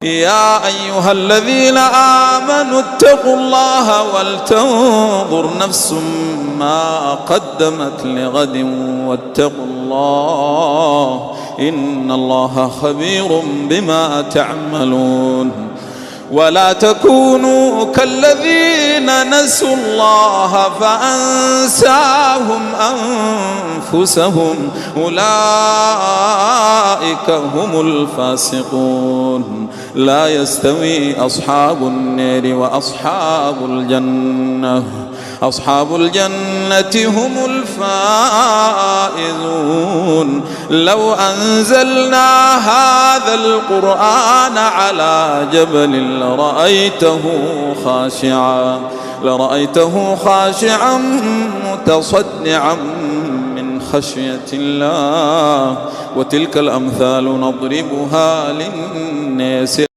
يا أيها الذين آمنوا اتقوا الله ولتنظر نفس ما قدمت لغد واتقوا الله إن الله خبير بما تعملون. ولا تكونوا كالذين نسوا الله فأنساهم أنفسهم أولئك هم الفاسقون. لا يستوي أصحاب النار وأصحاب الجنة أصحاب الجنة هم الفائزون. لو أنزلنا هذا القرآن على جبل لرأيته خاشعا متصدعا من خشية الله. وتلك الأمثال نضربها للناس